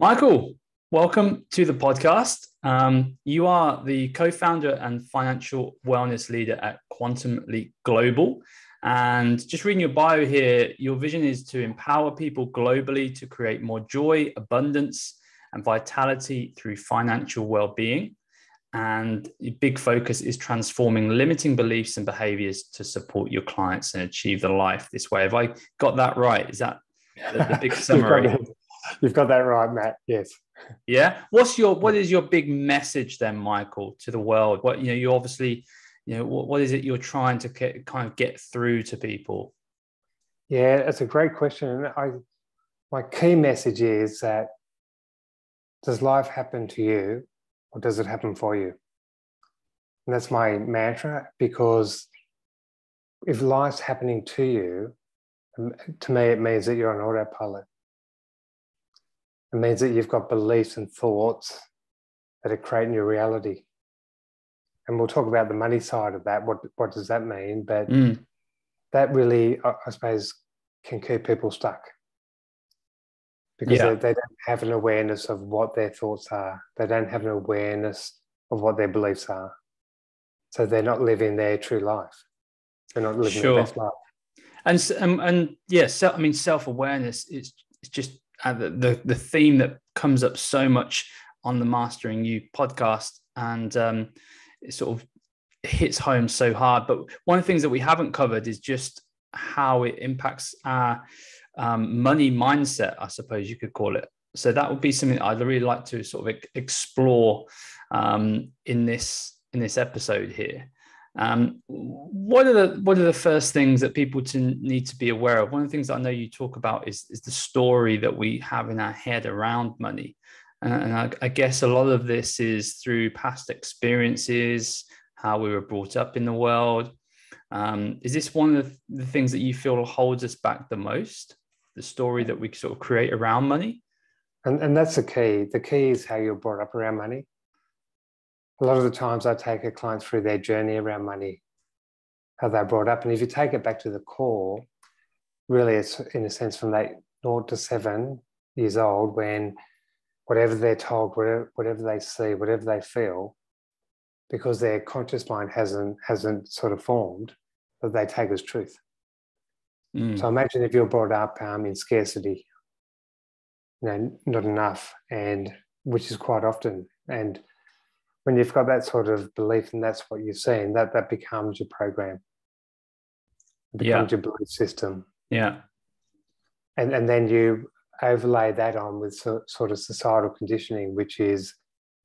Michael, welcome to the podcast. You are the co-founder and financial wellness leader at Quantum Leap Global. And just reading your bio here, your vision is to empower people globally to create more joy, abundance, and vitality through financial well-being. And your big focus is transforming limiting beliefs and behaviors to support your clients and achieve the life this way. Have I got that right? Is that the big summary? You've got that right, Matt. Yes. Yeah. What is your big message then, Michael, to the world? You obviously, what is it you're trying to get through to people? Yeah, it's a great question. My key message is that does life happen to you or does it happen for you? And that's my mantra, because if life's happening to you, to me, it means that you're on autopilot. It means that you've got beliefs and thoughts that are creating your reality. And we'll talk about the money side of that. What does that mean? But that really, I suppose, can keep people stuck, because they don't have an awareness of what their thoughts are. They don't have an awareness of what their beliefs are. So they're not living their true life. They're not living their best life. And yes, self-awareness is just the theme that comes up so much on the Mastering You podcast, and it sort of hits home so hard. But one of the things that we haven't covered is just how it impacts our money mindset, I suppose you could call it. So that would be something I'd really like to sort of explore in this episode here. What are the first things that people need to be aware of? One of the things that I know you talk about is the story that we have in our head around money. And I guess a lot of this is through past experiences, how we were brought up in the world. Is this one of the things that you feel holds us back the most, the story that we sort of create around money? And that's the key. The key is how you're brought up around money. A lot of the times I take a client through their journey around money, how they're brought up. And if you take it back to the core, really it's in a sense from that 0 to 7 years old, when whatever they're told, whatever they see, whatever they feel, because their conscious mind hasn't sort of formed, that they take as truth. So imagine if you're brought up in scarcity, not enough, and which is quite often. And when you've got that sort of belief and that's what you're seeing, that becomes your program. It becomes your belief system. Yeah. And then you overlay that on with sort of societal conditioning, which is,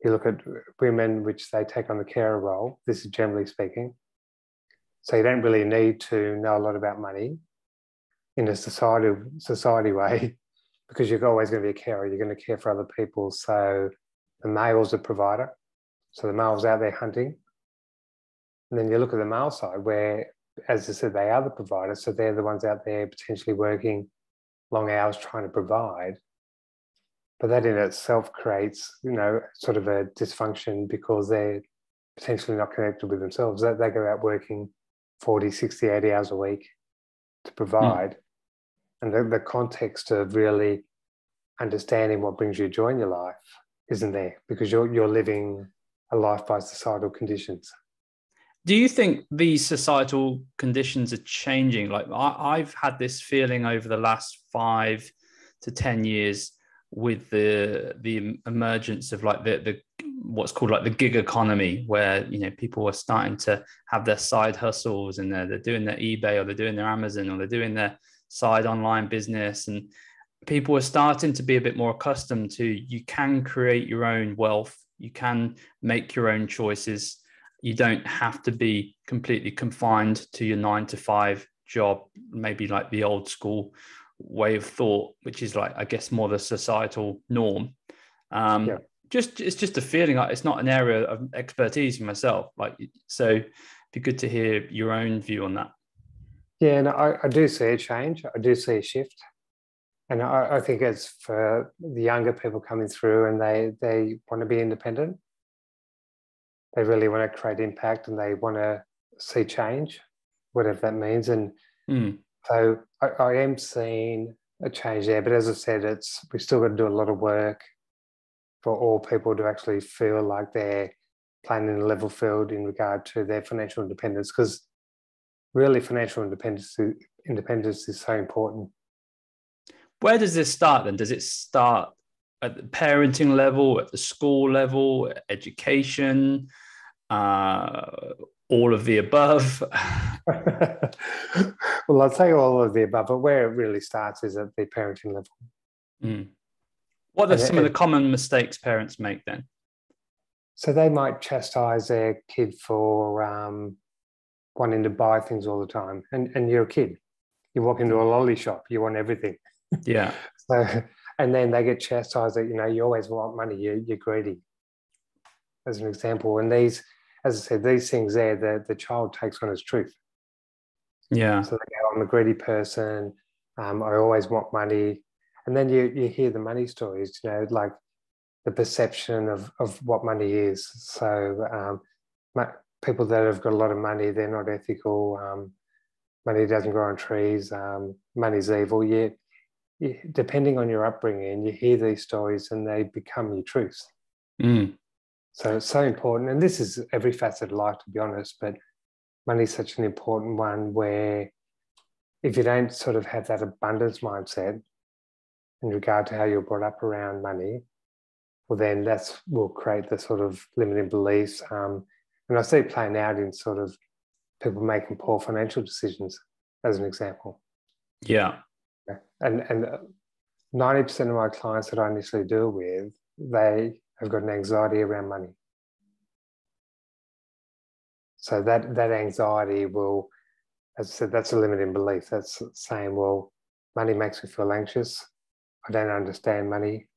you look at women, which they take on the carer role. This is generally speaking. So you don't really need to know a lot about money in a society way, because you're always going to be a carer. You're going to care for other people. So the male's a provider. So the male's out there hunting. And then you look at the male side where, as I said, they are the providers. So they're the ones out there potentially working long hours trying to provide. But that in itself creates, sort of a dysfunction, because they're potentially not connected with themselves. They go out working 40, 60, 80 hours a week to provide. And the context of really understanding what brings you joy in your life isn't there, because you're living a life by societal conditions. Do you think these societal conditions are changing? Like I've had this feeling over the last 5 to 10 years with the emergence of like the what's called like the gig economy, where people are starting to have their side hustles, and they're doing their eBay, or they're doing their Amazon, or they're doing their side online business, and people are starting to be a bit more accustomed to, you can create your own wealth. You can make your own choices. You don't have to be completely confined to your 9 to 5 job, maybe like the old school way of thought, which is like, I guess, more the societal norm. It's just a feeling. Like, it's not an area of expertise for myself. So it'd be good to hear your own view on that. Yeah, and I do see a change. I do see a shift. And I think it's for the younger people coming through, and they want to be independent. They really want to create impact, and they want to see change, whatever that means. And so I am seeing a change there. But as I said, we've still got to do a lot of work for all people to actually feel like they're playing in a level field in regard to their financial independence, because really financial independence is so important. Where does this start then? Does it start at the parenting level, at the school level, education, all of the above? Well, I'd say all of the above, but where it really starts is at the parenting level. Mm. What are some of the common mistakes parents make then? So they might chastise their kid for wanting to buy things all the time. And you're a kid. You walk into a lolly shop, you want everything. Yeah. So, and then they get chastised that, you always want money, you're greedy, as an example. And these, as I said, these things there, the child takes on as truth. Yeah. So they go, I'm a greedy person, I always want money. And then you hear the money stories, like the perception of what money is. So people that have got a lot of money, they're not ethical. Money doesn't grow on trees. Money's evil. Depending on your upbringing, you hear these stories and they become your truths. Mm. So it's so important. And this is every facet of life, to be honest, but money is such an important one, where if you don't sort of have that abundance mindset in regard to how you're brought up around money, well, then that will create the sort of limiting beliefs. And I see it playing out in sort of people making poor financial decisions, as an example. Yeah. And 90% of my clients that I initially deal with, they have got an anxiety around money. So that anxiety will, as I said, that's a limiting belief. That's saying, well, money makes me feel anxious. I don't understand money.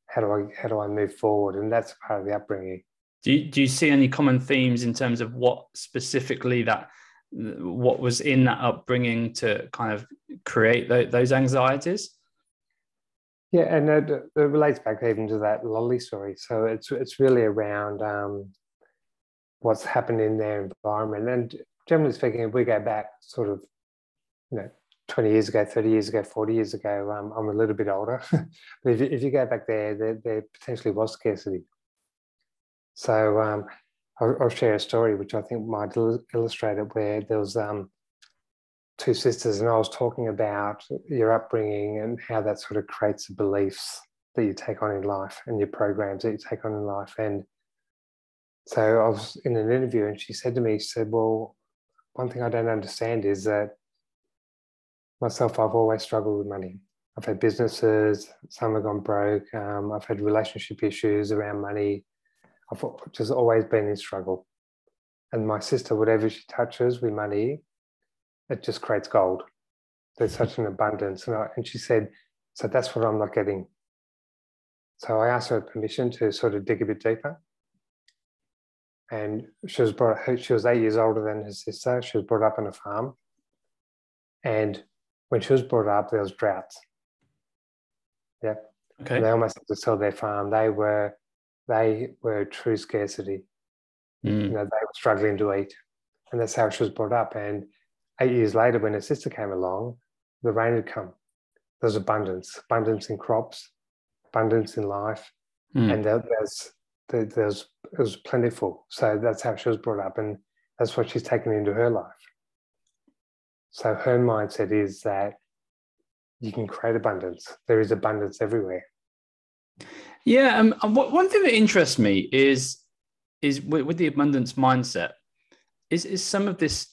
How do I move forward? And that's part of the upbringing. Do you see any common themes in terms of what specifically what was in that upbringing to kind of create those anxieties? Yeah, and it relates back even to that lolly story. So it's really around what's happened in their environment. And generally speaking, if we go back sort of, 20 years ago, 30 years ago, 40 years ago, I'm a little bit older. But if you go back there potentially was scarcity. So I'll share a story which I think might illustrate it, where there was two sisters, and I was talking about your upbringing and how that sort of creates the beliefs that you take on in life and your programs that you take on in life. And so I was in an interview and she said, well, one thing I don't understand is that myself, I've always struggled with money. I've had businesses, some have gone broke. I've had relationship issues around money. I've just always been in struggle. And my sister, whatever she touches with money, it just creates gold. There's such an abundance. And she said, so that's what I'm not getting. So I asked her permission to sort of dig a bit deeper. And she was 8 years older than her sister. She was brought up on a farm. And when she was brought up, there was droughts. Yeah. Okay. And they almost had to sell their farm. They were true scarcity. Mm. They were struggling to eat. And that's how she was brought up. And 8 years later, when her sister came along, the rain had come. There was abundance in crops, abundance in life. And it was plentiful. So that's how she was brought up. And that's what she's taken into her life. So her mindset is that you can create abundance. There is abundance everywhere. Yeah. One thing that interests me is with the abundance mindset is some of this,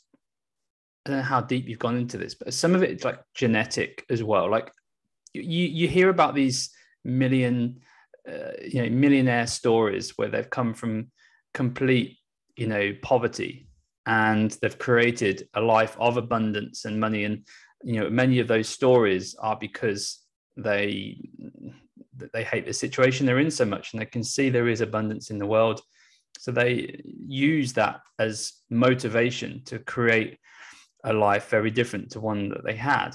I don't know how deep you've gone into this, but some of it is like genetic as well. Like you hear about these millionaire stories where they've come from complete, poverty, and they've created a life of abundance and money. And, many of those stories are because they hate the situation they're in so much, and they can see there is abundance in the world. So they use that as motivation to create a life very different to one that they had.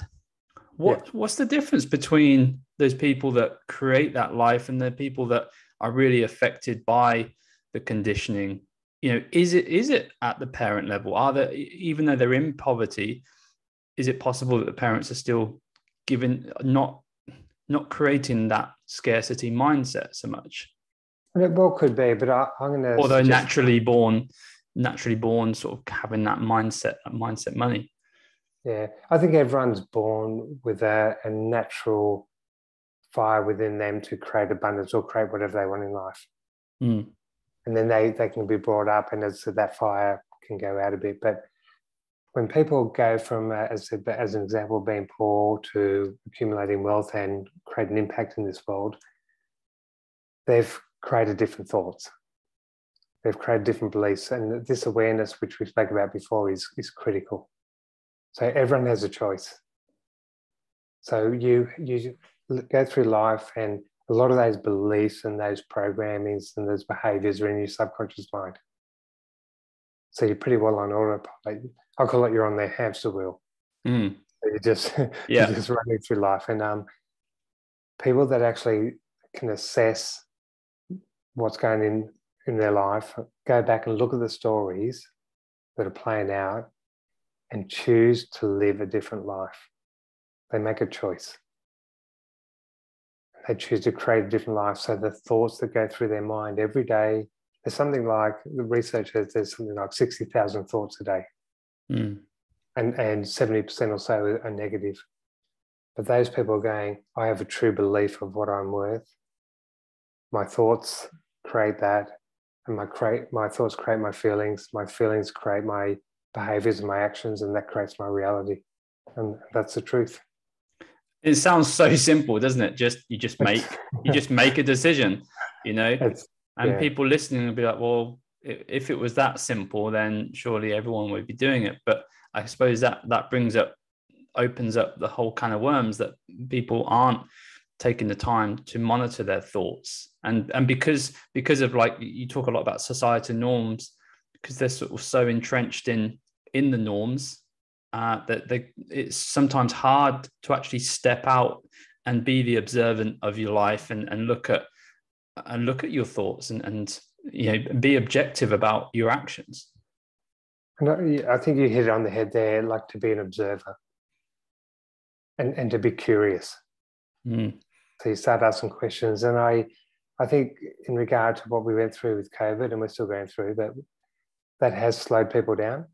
What's the difference between those people that create that life and the people that are really affected by the conditioning? Is it at the parent level? Are there, even though they're in poverty, is it possible that the parents are still not creating that scarcity mindset so much. And it well could be, but I'm going to although naturally born sort of having that mindset money. Yeah, I think everyone's born with a natural fire within them to create abundance or create whatever they want in life. And then they can be brought up, and so that fire can go out a bit. But when people go from, as an example, being poor to accumulating wealth and create an impact in this world, they've created different thoughts. They've created different beliefs. And this awareness, which we spoke about before, is critical. So everyone has a choice. So you go through life, and a lot of those beliefs and those programmings and those behaviours are in your subconscious mind. So you're pretty well on autopilot. I call it you're on their hamster wheel. So you're just running through life. And people that actually can assess what's going in their life, go back and look at the stories that are playing out and choose to live a different life. They make a choice. They choose to create a different life. So the thoughts that go through their mind every day, there's something like, the research says there's something like 60,000 thoughts a day. And 70% or so are negative. But those people are going, I have a true belief of what I'm worth. My thoughts create that, and my thoughts create my feelings create my behaviors and my actions, and that creates my reality. And that's the truth. It sounds so simple, doesn't it? You just make a decision, and people listening will be like, well, if it was that simple, then surely everyone would be doing it. But I suppose that opens up the whole can of worms, that people aren't taking the time to monitor their thoughts. And because of, like, you talk a lot about societal norms, because they're sort of so entrenched in the norms, that it's sometimes hard to actually step out and be the observant of your life and look at your thoughts and be objective about your actions. And I think you hit it on the head there, like to be an observer and to be curious. So you start asking questions. And I think in regard to what we went through with COVID, and we're still going through, that has slowed people down.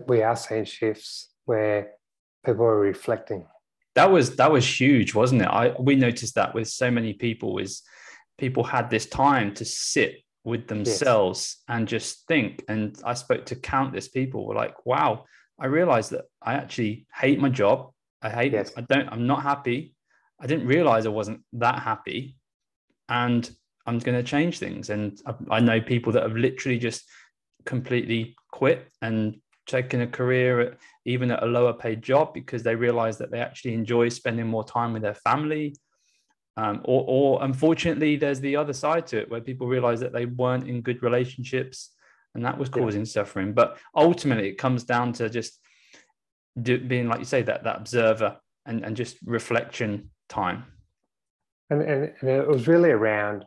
We are seeing shifts where people are reflecting. That was huge, wasn't it? We noticed that with so many people, people had this time to sit with themselves and just think. And I spoke to countless people were like, wow, I realized that I actually hate my job. I'm not happy. I didn't realize I wasn't that happy, and I'm going to change things. And I know people that have literally just completely quit and taken a career even at a lower paid job because they realize that they actually enjoy spending more time with their family. Or unfortunately, there's the other side to it where people realize that they weren't in good relationships and that was causing suffering. But ultimately, it comes down to just being, like you say, that observer and just reflection time. And it was really around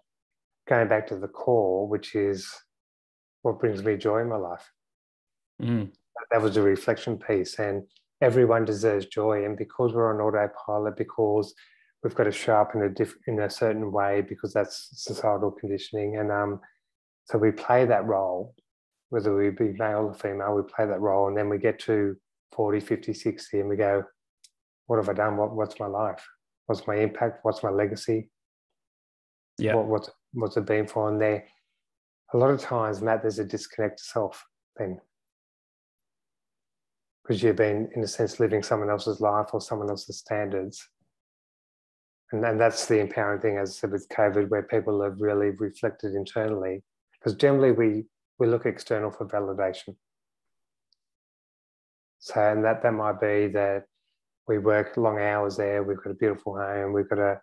going back to the core, which is what brings me joy in my life. That was a reflection piece, and everyone deserves joy. And because we're on autopilot, because we've got to show up in a certain way, because that's societal conditioning. And so we play that role, whether we be male or female, we play that role. And then we get to 40, 50, 60, and we go, what have I done? What's my life? What's my impact? What's my legacy? Yeah. What's it been for? And there, a lot of times, Matt, there's a disconnect to self then. Because you've been, in a sense, living someone else's life or someone else's standards. And that's the empowering thing, as I said, with COVID, where people have really reflected internally. Because generally we look external for validation. So, and that might be that we work long hours there, we've got a beautiful home, we've got a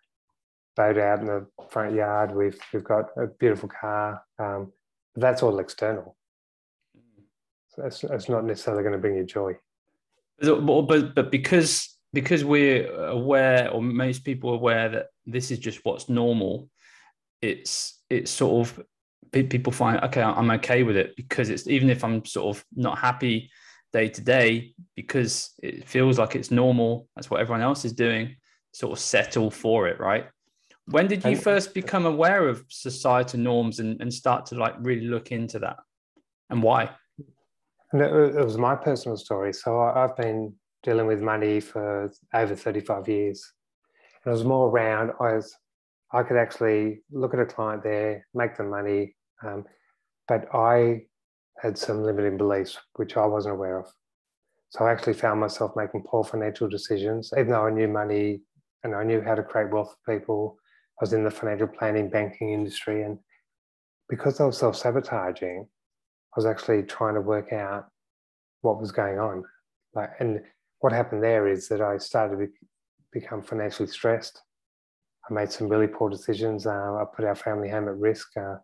boat out in the front yard, we've got a beautiful car. That's all external. So it's not necessarily going to bring you joy. But because we're aware, or most people are aware, that this is just what's normal, it's sort of, people find, okay, I'm okay with it, because it's, even if I'm sort of not happy day to day, because it feels like it's normal, that's what everyone else is doing, sort of settle for it, right? When did you And first become aware of societal norms and start to like really look into that, and why? And it was my personal story. So I've been dealing with money for over 35 years. And it was more around, I could actually look at a client there, make them money, but I had some limiting beliefs which I wasn't aware of. So I actually found myself making poor financial decisions, even though I knew money and I knew how to create wealth for people. I was in the financial planning, banking industry. And because I was self-sabotaging, I was actually trying to work out what was going on. And what happened there is that I started to become financially stressed. I made some really poor decisions. I put our family home at risk. I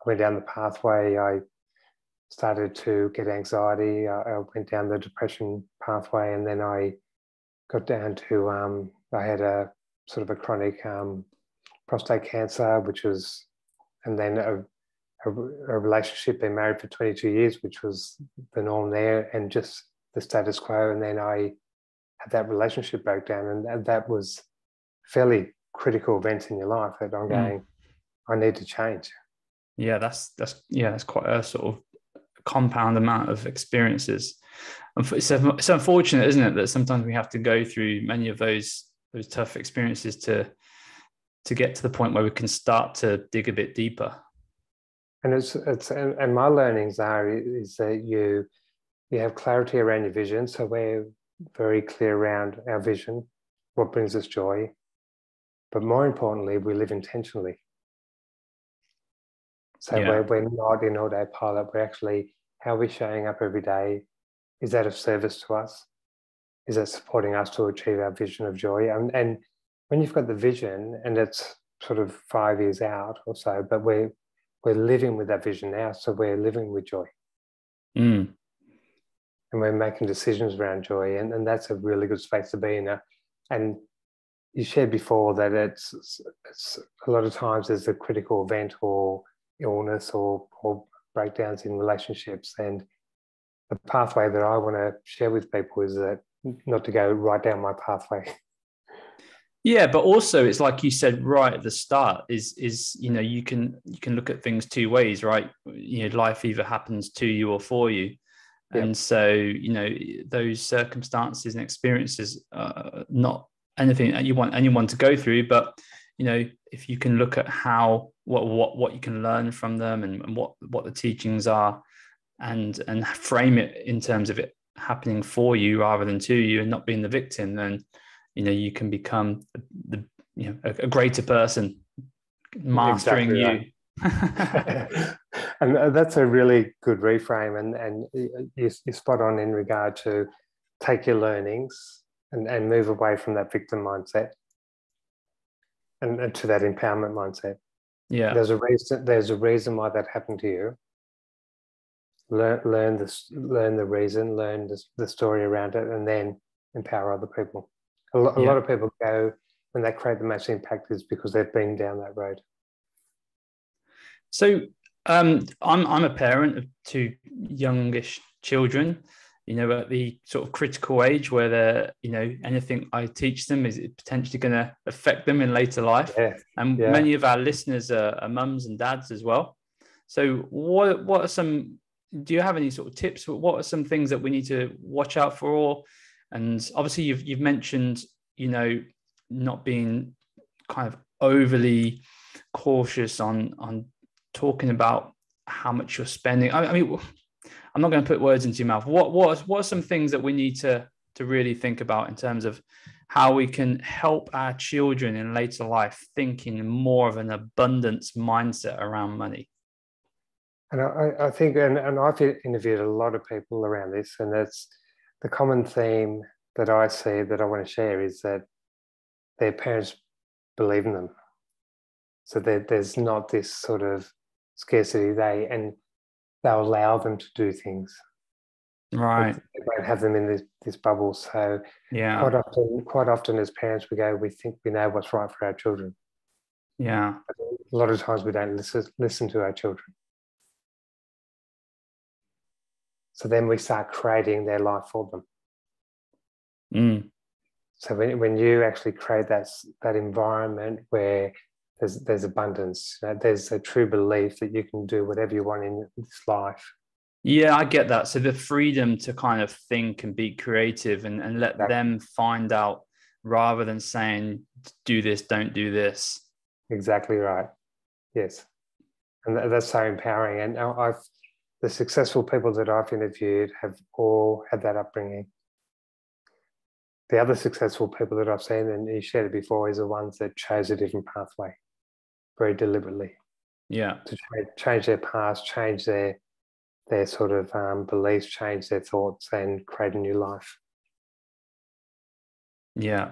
went down the pathway. I started to get anxiety. I went down the depression pathway, and then I got down to, I had a sort of a chronic prostate cancer, and then a relationship, been married for 22 years, which was the norm there, and just the status quo. And then I had that relationship breakdown, and that was fairly critical events in your life that I'm going, I need to change. Yeah, that's quite a sort of compound amount of experiences. It's unfortunate, isn't it, that sometimes we have to go through many of those tough experiences to get to the point where we can start to dig a bit deeper. And and my learnings is that you have clarity around your vision. So we're very clear around our vision, what brings us joy. But more importantly, we live intentionally. So we're not in autopilot. We're actually, how we're showing up every day, is that of service to us? Is that supporting us to achieve our vision of joy? And when you've got the vision, and it's sort of 5 years out or so, but we're living with that vision now, so we're living with joy. And we're making decisions around joy, and that's a really good space to be in. And you shared before that it's a lot of times there's a critical event or illness or breakdowns in relationships, and the pathway that I want to share with people is that not to go right down my pathway. Yeah, but also it's like you said right at the start, is you can look at things two ways, right? Life either happens to you or for you. Yep. And so those circumstances and experiences are not anything that you want anyone to go through, but if you can look at how what you can learn from them and what the teachings are, and frame it in terms of it happening for you rather than to you, and not being the victim, then you can become a greater person, mastering exactly you. And that's a really good reframe, and you're spot on in regard to take your learnings and move away from that victim mindset and to that empowerment mindset. Yeah, there's a reason why that happened to you. Learn the reason, learn the story around it, and then empower other people. A lot of people go, when they create the most impact, is because they've been down that road. So I'm a parent of two youngish children, at the sort of critical age where they're, anything I teach them is potentially going to affect them in later life. Many of our listeners are mums and dads as well. So what are some, do you have any sort of tips? What are some things that we need to watch out for? And obviously you've mentioned, not being kind of overly cautious on talking about how much you're spending. I mean, I'm not going to put words into your mouth. What are some things that we need to really think about in terms of how we can help our children in later life thinking more of an abundance mindset around money? And I think, and I've interviewed a lot of people around this, and that's the common theme that I see that I want to share is that their parents believe in them. So there's not this sort of scarcity, they'll allow them to do things. Right. They won't have them in this bubble. So quite often as parents, we think we know what's right for our children. Yeah. But a lot of times we don't listen to our children. So then we start creating their life for them. So when you actually create that environment where there's abundance. There's a true belief that you can do whatever you want in this life. Yeah, I get that. So the freedom to kind of think and be creative and let them find out rather than saying, do this, don't do this. Exactly right. Yes. And that's so empowering. And the successful people that I've interviewed have all had that upbringing. The other successful people that I've seen, and you shared it before, is the ones that chose a different pathway very deliberately. Yeah. To change their past, change their sort of beliefs, change their thoughts, and create a new life. Yeah.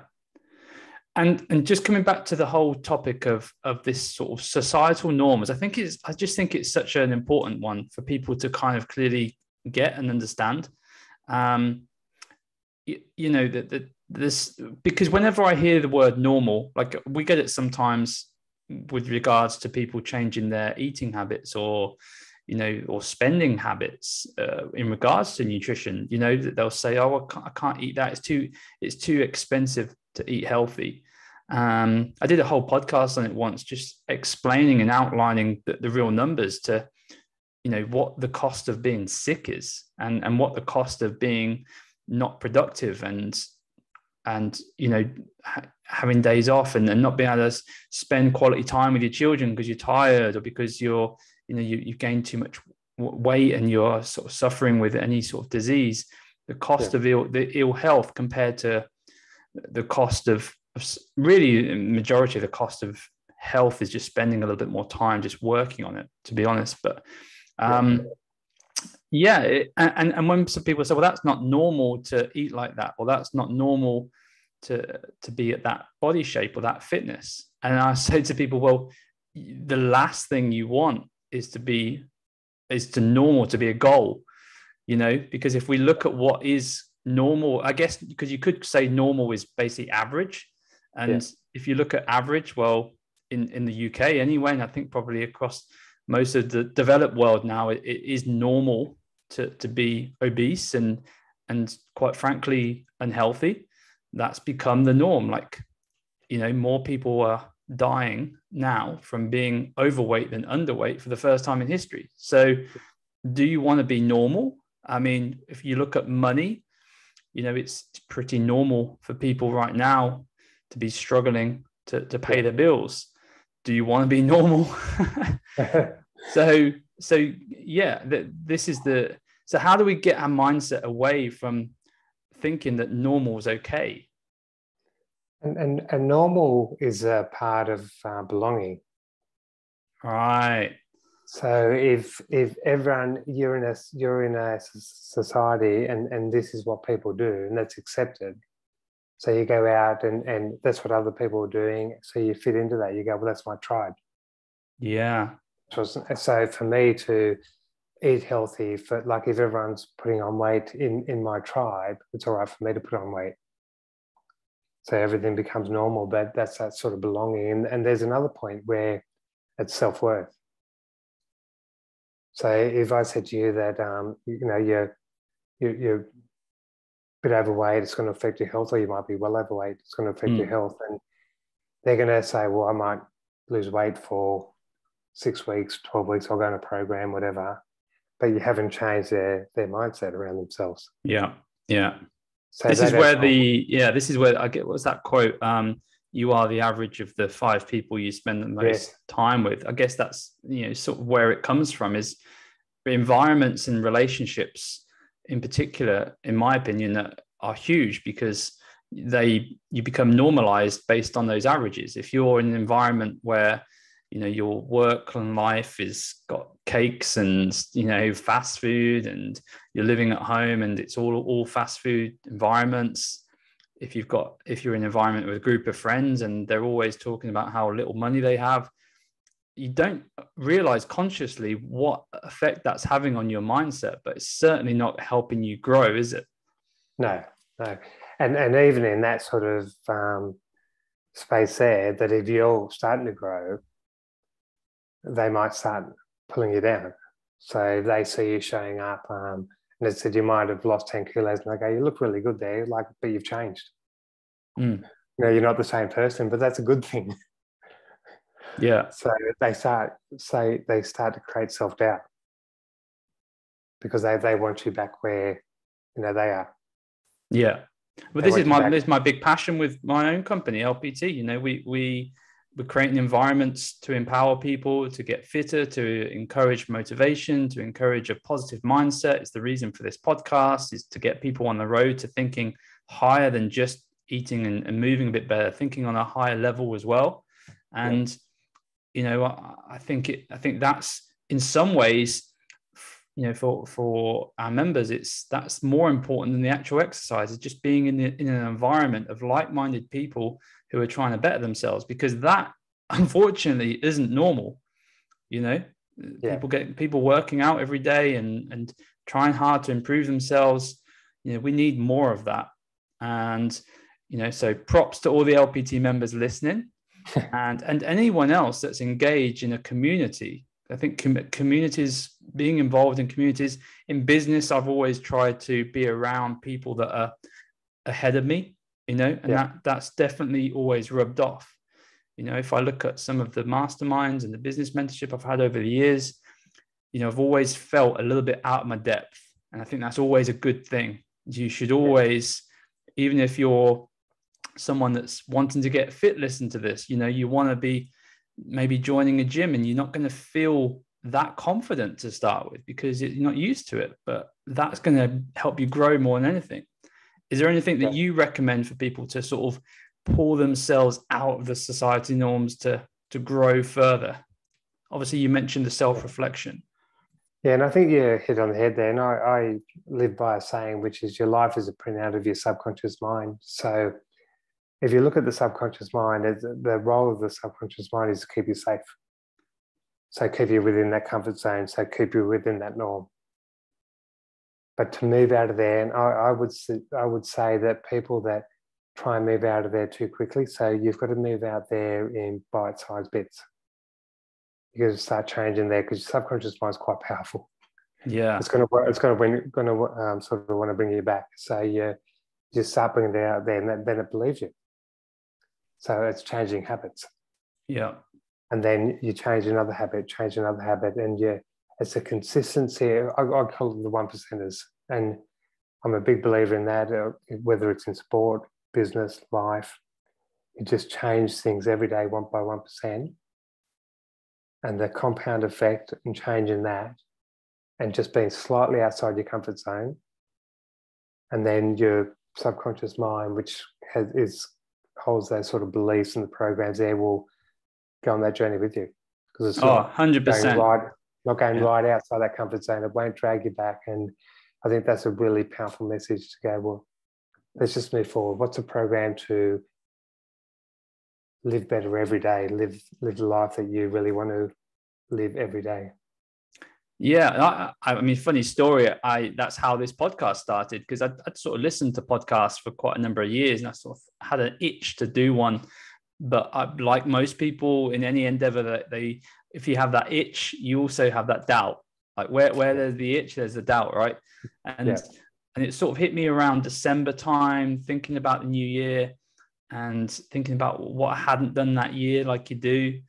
And just coming back to the whole topic of this sort of societal norms, I just think it's such an important one for people to kind of clearly get and understand. You know, that this, because whenever I hear the word normal, like we get it sometimes with regards to people changing their eating habits or, you know, or spending habits in regards to nutrition. You know, that they'll say, oh, I can't eat that, it's too expensive to eat healthy. I did a whole podcast on it once, just explaining and outlining the real numbers to, you know, what the cost of being sick is and what the cost of being not productive and you know, having days off and not being able to spend quality time with your children because you're tired or because you've gained too much weight and you're sort of suffering with any sort of disease. The cost of ill health compared to the cost of really, majority of the cost of health is just spending a little bit more time just working on it, to be honest. But and when some people say, well, that's not normal to eat like that, or that's not normal to be at that body shape or that fitness, and I say to people, well, the last thing you want is to be a goal, you know, because if we look at what is normal, I guess, because you could say normal is basically average. And if you look at average, well, in the UK anyway, and I think probably across most of the developed world now, it is normal to be obese and quite frankly unhealthy. That's become the norm. Like, you know, more people are dying now from being overweight than underweight for the first time in history. So do you want to be normal? I mean, if you look at money, you know, it's pretty normal for people right now to be struggling to pay their bills. Do you want to be normal? So how do we get our mindset away from thinking that normal is okay? And normal is a part of belonging. Right. So if everyone, you're in a society and this is what people do and that's accepted. So you go out and that's what other people are doing. So you fit into that. You go, well, that's my tribe. Yeah. So for me to eat healthy, for like if everyone's putting on weight in my tribe, it's all right for me to put on weight. So everything becomes normal, but that's that sort of belonging. And there's another point where it's self-worth. So if I said to you that you know you're a bit overweight, it's going to affect your health, or you might be well overweight, it's going to affect your health, and they're going to say, well, I might lose weight for 6 weeks, 12 weeks, I'll go on a program, whatever. But you haven't changed their mindset around themselves. Yeah. So this is where I get, what's that quote? You are the average of the 5 people you spend the most time with. I guess that's, you know, sort of where it comes from, is environments and relationships in particular, in my opinion, that are huge because you become normalized based on those averages. If you're in an environment where, you know, your work and life is got cakes and, you know, fast food, and you're living at home and it's all fast food environments. If you're in an environment with a group of friends and they're always talking about how little money they have, you don't realize consciously what effect that's having on your mindset, but it's certainly not helping you grow, is it? No. And even in that sort of space there, that if you're starting to grow, they might start pulling you down. So they see you showing up and they said you might have lost 10 kilos and they go, you look really good there, like, but you've changed. You know, you're not the same person, but that's a good thing. Yeah. So they start to create self-doubt because they want you back where they are. Yeah. Well, They want you back. this is my big passion with my own company, LPT. We're creating environments to empower people to get fitter, to encourage motivation, to encourage a positive mindset. It's the reason for this podcast, is to get people on the road to thinking higher than just eating and moving a bit better, thinking on a higher level as well. And I think that's in some ways, for our members, that's more important than the actual exercise. Is just being in an environment of like-minded people who are trying to better themselves, because that unfortunately isn't normal. People working out every day and trying hard to improve themselves. We need more of that. And so props to all the LPT members listening, and anyone else that's engaged in a community. I think communities, being involved in communities in business, I've always tried to be around people that are ahead of me, that's definitely always rubbed off. If I look at some of the masterminds and the business mentorship I've had over the years, I've always felt a little bit out of my depth. And I think that's always a good thing. You should always, even if you're someone that's wanting to get fit, listen to this. You want to be maybe joining a gym and you're not going to feel that confident to start with because you're not used to it, but that's going to help you grow more than anything. Is there anything that you recommend for people to sort of pull themselves out of the society norms to grow further? Obviously, you mentioned the self-reflection. Yeah, and I think you hit on the head there. And I live by a saying, which is your life is a printout of your subconscious mind. So if you look at the subconscious mind, the role of the subconscious mind is to keep you safe. So keep you within that comfort zone. So keep you within that norm. But to move out of there, and I would say that people that try and move out of there too quickly, so you've got to move out there in bite-sized bits. You got to start changing there because your subconscious mind is quite powerful. Yeah, it's going to sort of want to bring you back. So you just start bringing it out there, and then it believes you. So it's changing habits. Yeah. And then you change another habit, and it's a consistency. I call them the 1%ers. And I'm a big believer in that, whether it's in sport, business, life. You just change things every day, 1 by 1%. And the compound effect and changing that and just being slightly outside your comfort zone. And then your subconscious mind, which holds those sort of beliefs and the programs there, will go on that journey with you. Because it's 100%. Not going right outside that comfort zone. It won't drag you back. And I think that's a really powerful message to go, well, let's just move forward. What's a program to live better every day, live the life that you really want to live every day? Yeah, I mean, funny story. That's how this podcast started, because I'd sort of listened to podcasts for quite a number of years, and I sort of had an itch to do one. But like most people in any endeavor, that if you have that itch, you also have that doubt. Like where there's the itch, there's the doubt, right? And it sort of hit me around December time, thinking about the new year and thinking about what I hadn't done that year, like you do.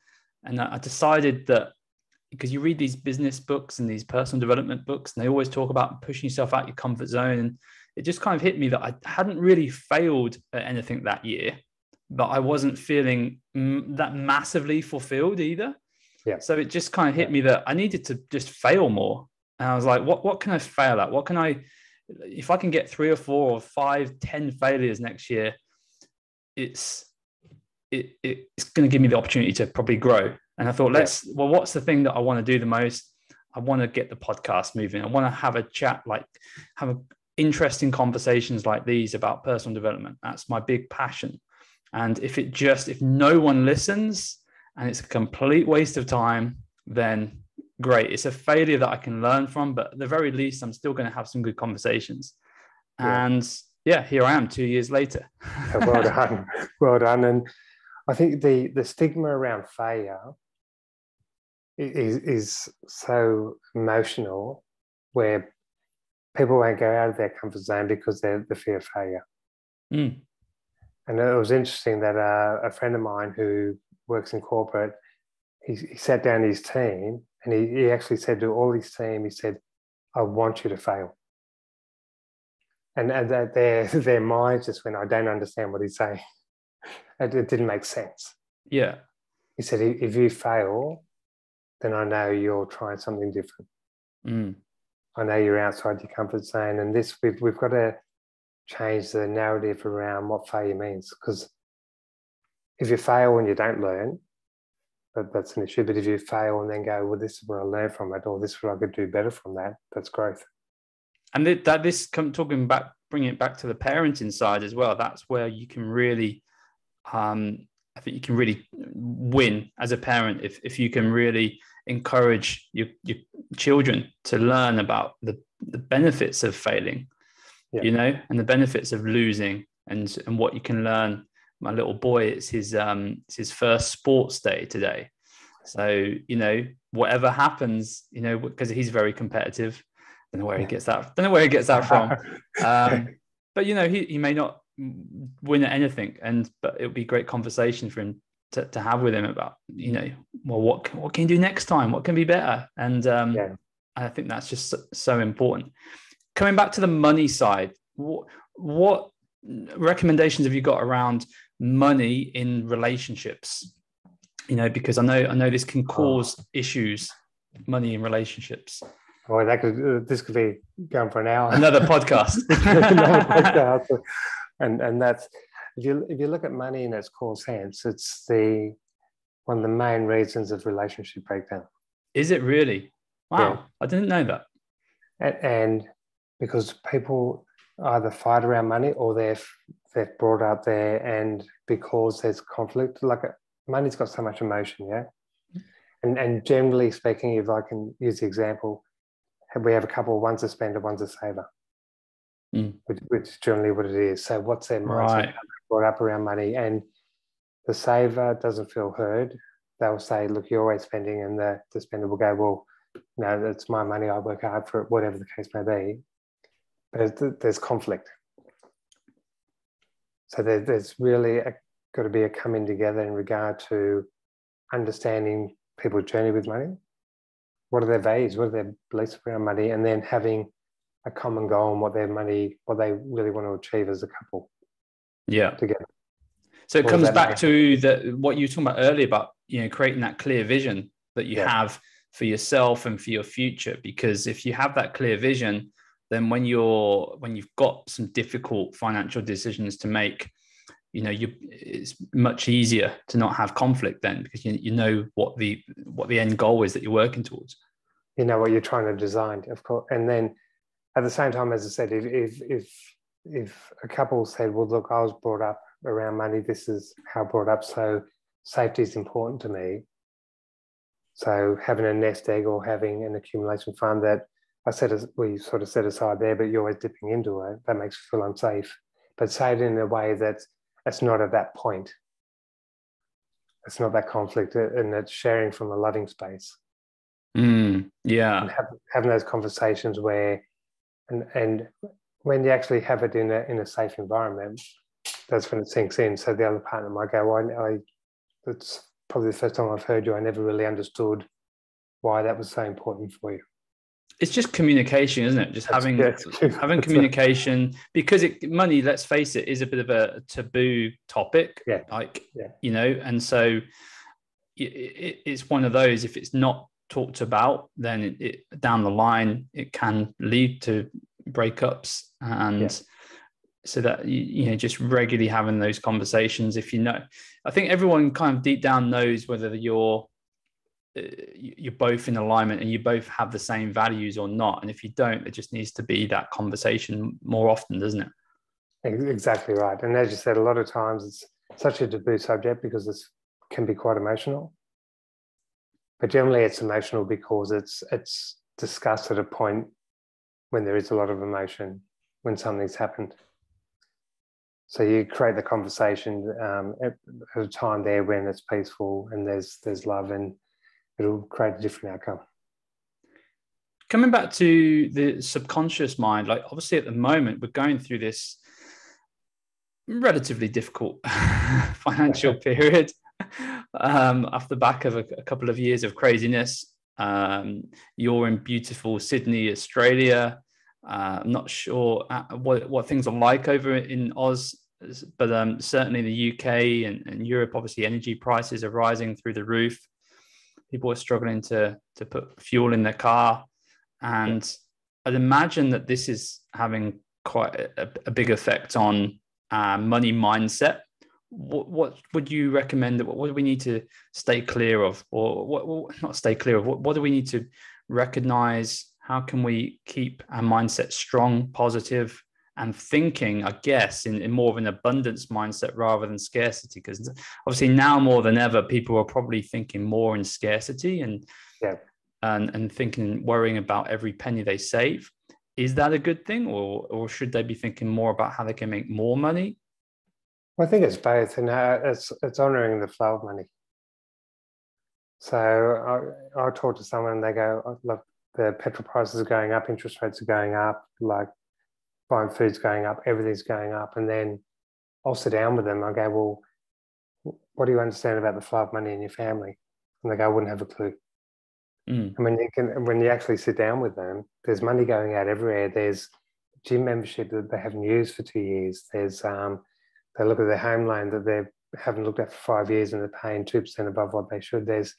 And I decided that, because you read these business books and these personal development books, and they always talk about pushing yourself out your comfort zone. And it just kind of hit me that I hadn't really failed at anything that year, but I wasn't feeling that massively fulfilled either. Yeah. So it just kind of hit me that I needed to just fail more. And I was like, what can I fail at? If I can get 3 or 4 or 5, 10 failures next year, it's going to give me the opportunity to probably grow. And I thought, what's the thing that I want to do the most? I want to get the podcast moving. I want to have a chat, have interesting conversations like these about personal development. That's my big passion. And if no one listens and it's a complete waste of time, then great. It's a failure that I can learn from, but at the very least, I'm still going to have some good conversations. And here I am 2 years later. Well done. Well done. And I think the stigma around failure is so emotional, where people won't go out of their comfort zone because they're the fear of failure. Mm. And it was interesting that a friend of mine who works in corporate, he sat down his team and he actually said to all his team, he said, I want you to fail. And that their minds just went, I don't understand what he's saying. It didn't make sense. Yeah. He said, if you fail, then I know you're trying something different. Mm. I know you're outside your comfort zone. And this, we've got to change the narrative around what failure means. Because if you fail and you don't learn, that's an issue. But if you fail and then go, well, this is what I learned from it, or this is what I could do better from that, that's growth. And bringing it back to the parenting side as well. That's where you can really, I think you can really win as a parent if you can really encourage your children to learn about the benefits of failing, you know, and the benefits of losing, and what you can learn. My little boy, it's his first sports day today. So, you know, whatever happens, you know, because he's very competitive. Don't know where he gets that from. But, you know, he may not win at anything, but it would be a great conversation for him to have with him about, you know, well, what can you do next time? What can be better? And I think that's just so important. Coming back to the money side, what recommendations have you got around money in relationships? You know, because I know this can cause issues, money in relationships. Oh, this could be going for an hour. Another podcast. Another podcast. And that's, if you look at money in its core sense, it's one of the main reasons of relationship breakdown. Is it really? Wow, yeah. I didn't know that. And because people either fight around money, or they're brought up there, and because there's conflict, like money's got so much emotion, yeah. And generally speaking, if I can use the example, we have a couple, one's a spender, one's a saver, which is generally what it is. So what's their mindset? Right. Brought up around money, and the saver doesn't feel heard. They'll say, look, you're always spending, and the spender will go, well, no, it's my money, I work hard for it, whatever the case may be. But there's conflict. So there's really got to be a coming together in regard to understanding people's journey with money. What are their values? What are their beliefs around money? And then having a common goal on what they really want to achieve as a couple. Yeah. Together. So it comes back to what you were talking about earlier about, you know, creating that clear vision that you have for yourself and for your future. Because if you have that clear vision, then when you've got some difficult financial decisions to make, you know, it's much easier to not have conflict then, because you know what the end goal is that you're working towards. You know what you're trying to design, of course. And then at the same time, as I said, if a couple said, well, look, I was brought up around money, this is how I brought up, so safety is important to me. So having a nest egg or having an accumulation fund that we sort of set aside there, but you're always dipping into it, that makes you feel unsafe. But say it in a way that it's not at that point. It's not that conflict, and it's sharing from a loving space. Yeah. And having those conversations where, and when you actually have it in a safe environment, that's when it sinks in. So the other partner might go, well, it's probably the first time I've heard you. I never really understood why that was so important for you. It's just communication, isn't it? Just having communication, because money, let's face it, is a bit of a taboo topic. Yeah. You know, and so it's one of those, if it's not talked about, then it down the line, it can lead to breakups. And so that, you know, just regularly having those conversations, if you know, I think everyone kind of deep down knows whether you're both in alignment and you both have the same values or not. And if you don't, there just needs to be that conversation more often, doesn't it? Exactly right. And as you said, a lot of times it's such a taboo subject because it can be quite emotional. But generally it's emotional because it's discussed at a point when there is a lot of emotion, when something's happened. So you create the conversation at a time there when it's peaceful and there's love, and it'll create a different outcome. Coming back to the subconscious mind, like obviously at the moment we're going through this relatively difficult financial period. off the back of a couple of years of craziness. You're in beautiful Sydney, Australia. I'm not sure what things are like over in Oz, but certainly the UK and Europe, obviously energy prices are rising through the roof. People are struggling to put fuel in their car. And I'd imagine that this is having quite a big effect on money mindset. What would you recommend? What do we need to stay clear of, or what not stay clear of? What do we need to recognize? How can we keep our mindset strong, positive, and thinking, I guess, in more of an abundance mindset rather than scarcity? Because obviously now more than ever, people are probably thinking more in scarcity and thinking, worrying about every penny they save. Is that a good thing, or should they be thinking more about how they can make more money? Well, I think it's both, and it's honouring the flow of money. So I'll talk to someone and they go, oh, look, the petrol prices are going up, interest rates are going up, like buying food's going up, everything's going up. And then I'll sit down with them. I go, well, what do you understand about the flow of money in your family? And they go, I wouldn't have a clue. And when you actually sit down with them, there's money going out everywhere. There's gym membership that they haven't used for 2 years. There's they look at their home loan that they haven't looked at for 5 years and they're paying 2% above what they should. There's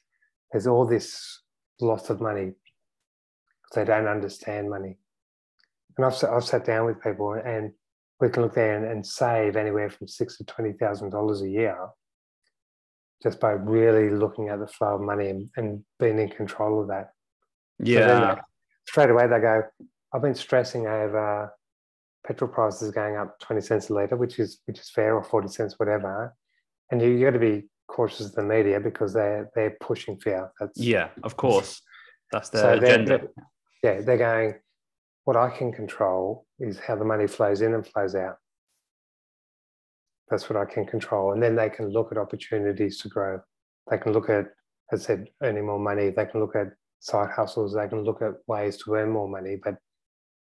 all this loss of money. They don't understand money. And I've sat down with people and we can look there and save anywhere from $6,000 to $20,000 a year just by really looking at the flow of money and being in control of that. Yeah. So then straight away they go, I've been stressing over petrol prices going up 20 cents a litre, which is fair, or 40 cents, whatever. And you got to be cautious of the media because they're pushing fear. Of course. That's their agenda. They're going, what I can control is how the money flows in and flows out. That's what I can control. And then they can look at opportunities to grow. They can look at, as I said, earning more money. They can look at side hustles. They can look at ways to earn more money. But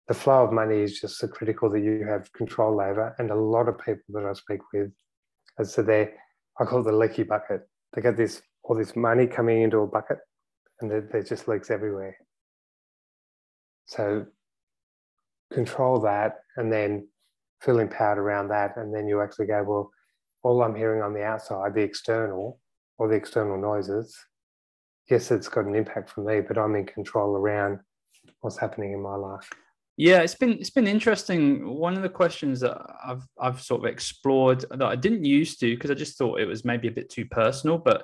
the flow of money is just so critical that you have control over. And a lot of people that I speak with, as I said, I call it the leaky bucket. They get all this money coming into a bucket and there's just leaks everywhere. So control that and then feel empowered around that. And then you actually go, well, all I'm hearing on the outside, the external noises, yes, it's got an impact for me, but I'm in control around what's happening in my life. Yeah, it's been interesting. One of the questions that I've sort of explored that I didn't used to, because I just thought it was maybe a bit too personal, but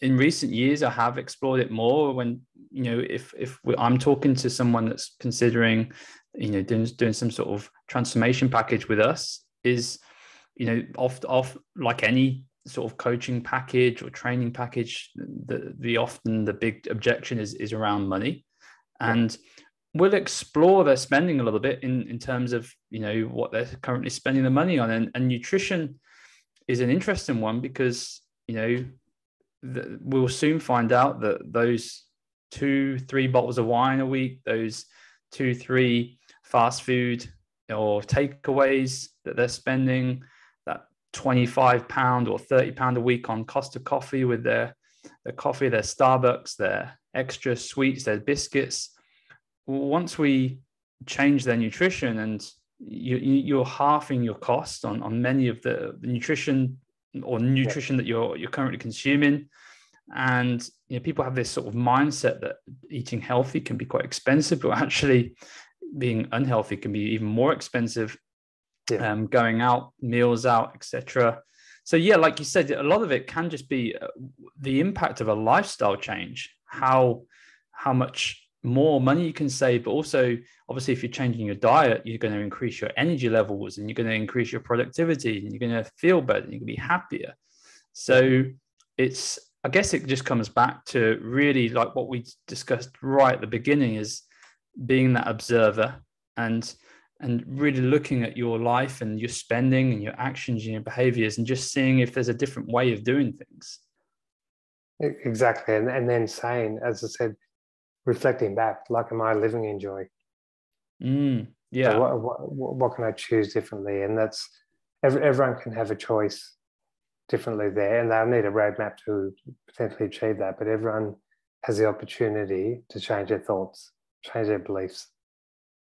in recent years I have explored it more. When if I'm talking to someone that's considering doing some sort of transformation package with us, is off like any sort of coaching package or training package, the big objection is around money. And we'll explore their spending a little bit in terms of what they're currently spending the money on, and nutrition is an interesting one because we'll soon find out that those 2-3 bottles of wine a week, those 2-3 fast food or takeaways that they're spending, that £25 or £30 a week on Costa Coffee with their coffee, their Starbucks, their extra sweets, their biscuits. Once we change their nutrition, and you're halving your cost on many of the nutrition that you're currently consuming. And people have this sort of mindset that eating healthy can be quite expensive, but actually being unhealthy can be even more expensive. Going out, meals out, etc. So like you said, a lot of it can just be the impact of a lifestyle change, how much more money you can save, but also obviously if you're changing your diet, you're going to increase your energy levels and you're going to increase your productivity and you're going to feel better and you're going to be happier. So I guess it just comes back to really like what we discussed right at the beginning, is being that observer and really looking at your life and your spending and your actions and your behaviors and just seeing if there's a different way of doing things. Exactly. And then saying, as I said, reflecting back, like, am I living in joy? So what can I choose differently? And that's everyone can have a choice differently there, and they'll need a roadmap to potentially achieve that. But everyone has the opportunity to change their thoughts, change their beliefs,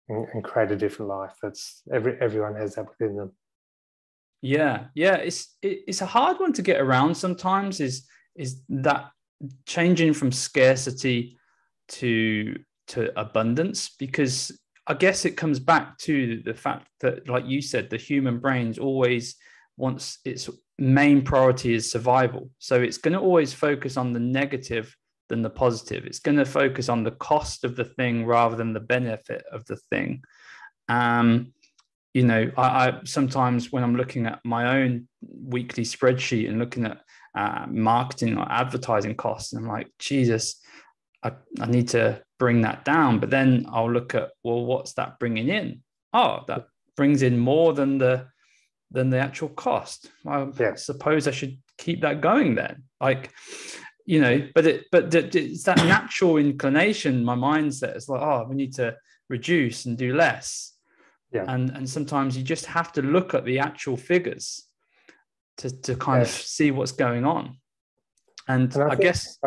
and create a different life. That's everyone has that within them. Yeah, it's a hard one to get around sometimes. Is that changing from scarcity to abundance? Because I guess it comes back to the fact that, like you said, the human brain's always wants its main priority is survival. So it's going to always focus on the negative than the positive. It's going to focus on the cost of the thing rather than the benefit of the thing. I sometimes when I'm looking at my own weekly spreadsheet and looking at marketing or advertising costs, I'm like, Jesus, I need to bring that down. But then I'll look at, well, what's that bringing in? Oh, that brings in more than the actual cost. Well, I suppose I should keep that going then. Like, but it's that natural inclination. My mindset is like, oh, we need to reduce and do less. Yeah. And sometimes you just have to look at the actual figures to kind of see what's going on. And I guess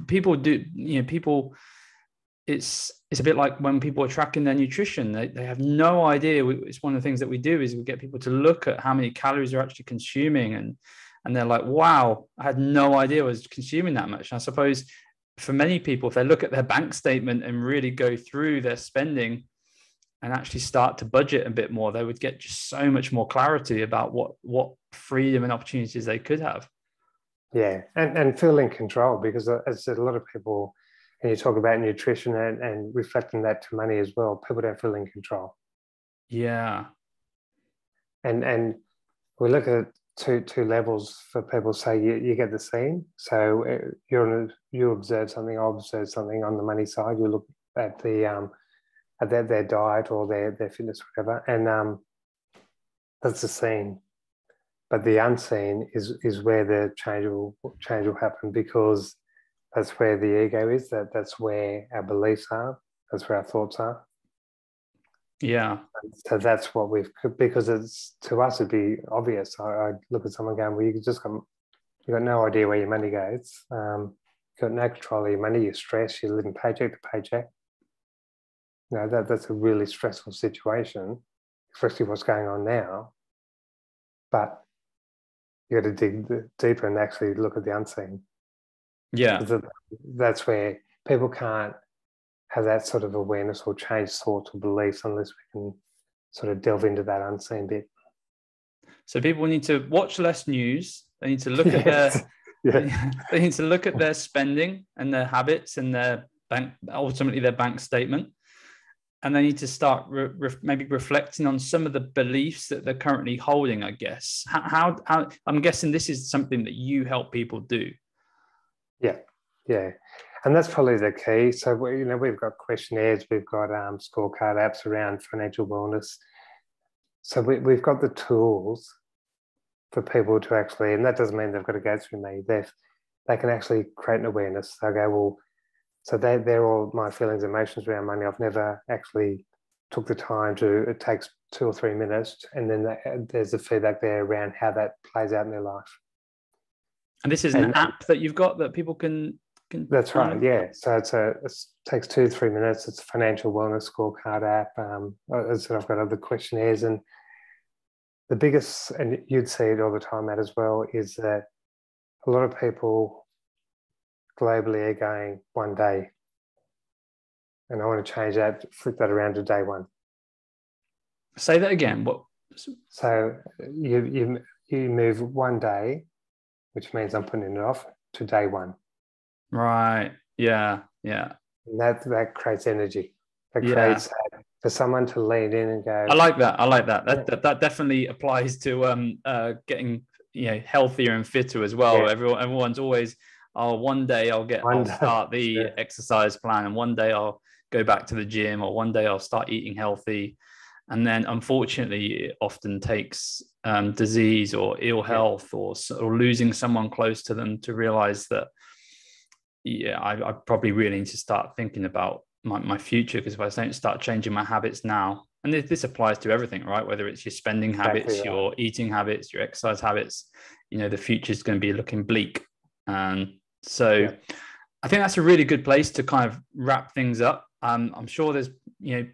people do, people, it's a bit like when people are tracking their nutrition, they have no idea. It's one of the things that we do is we get people to look at how many calories they're actually consuming. And they're like, wow, I had no idea I was consuming that much. And I suppose for many people, if they look at their bank statement and really go through their spending and actually start to budget a bit more, they would get just so much more clarity about what freedom and opportunities they could have. Yeah, and feel in control, because as I said, a lot of people, and you talk about nutrition and reflecting that to money as well, people don't feel in control. Yeah. And we look at two levels for people. Say you get the scene. So you observe something, I observe something on the money side. You look at at their diet or their fitness, whatever, and that's the scene. But the unseen is where the change will happen, because that's where the ego is. That's where our beliefs are. That's where our thoughts are. Yeah. So that's what because it's, to us, it'd be obvious. I look at someone going, well, you got no idea where your money goes. You've got no control of your money. You're stressed. You're living paycheck to paycheck. That's a really stressful situation, especially what's going on now. But you got to dig deeper and actually look at the unseen. Yeah. That's where people can't have that sort of awareness or change thoughts or beliefs unless we can sort of delve into that unseen bit. So people need to watch less news. They need to look at their they need to look at their spending and their habits and their ultimately their bank statement. And they need to start maybe reflecting on some of the beliefs that they're currently holding, I guess. How I'm guessing this is something that you help people do. Yeah. And that's probably the key. So, we've got questionnaires, we've got scorecard apps around financial wellness. So we've got the tools for people to actually, and that doesn't mean they've got to go through me. They can actually create an awareness. They'll go, well, so they're all my feelings, emotions around money. I've never actually took the time it takes 2 or 3 minutes, and then there's the feedback there around how that plays out in their life. And this is an app that you've got that people can that's right, yeah. So it takes 2 to 3 minutes. It's a financial wellness scorecard app. As I said, I've got other questionnaires, and the biggest, and you'd see it all the time, Matt, as well, is that a lot of people globally are going one day, and I want to change that, flip that around to day one. Say that again. What? So you move one day, which means I'm putting it off, to day one. Right. Yeah. And that creates energy. That creates for someone to lean in and go. I like that. That definitely applies to getting healthier and fitter as well. Yeah. Everyone's always, one day I'll start the exercise plan, and one day I'll go back to the gym, or one day I'll start eating healthy. And then unfortunately it often takes disease or ill health or losing someone close to them to realize that I probably really need to start thinking about my future, because if I don't start changing my habits now, and this applies to everything, right? Whether it's your spending habits, Exactly right. your eating habits, your exercise habits, the future is going to be looking bleak. And so I think that's a really good place to kind of wrap things up. I'm sure there's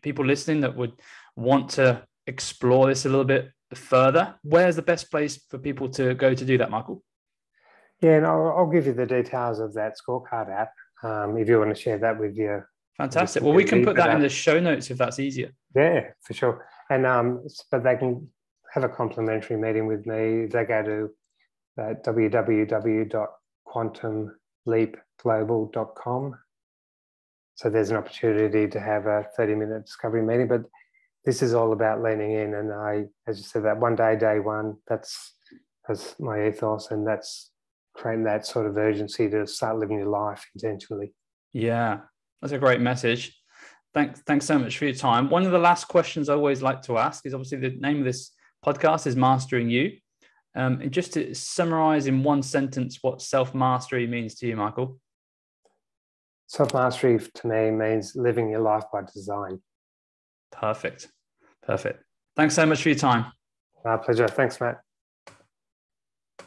people listening that would want to explore this a little bit further. Where's the best place for people to go to do that, Michael? Yeah, and I'll give you the details of that scorecard app if you want to share that with your. Fantastic. Well, we can put that in the show notes if that's easier. Yeah, for sure. And but they can have a complimentary meeting with me. They go to www.quantumleapglobal.com. So there's an opportunity to have a 30-minute discovery meeting. But this is all about leaning in. And as you said, that one day one, that's my ethos, and that's creating that sort of urgency to start living your life intentionally. Yeah, that's a great message. Thanks so much for your time. One of the last questions I always like to ask is, obviously the name of this podcast is Mastering You. And just to summarize in one sentence what self-mastery means to you, Michael. Self-mastery to me means living your life by design. Perfect. Thanks so much for your time. My pleasure. Thanks, Matt.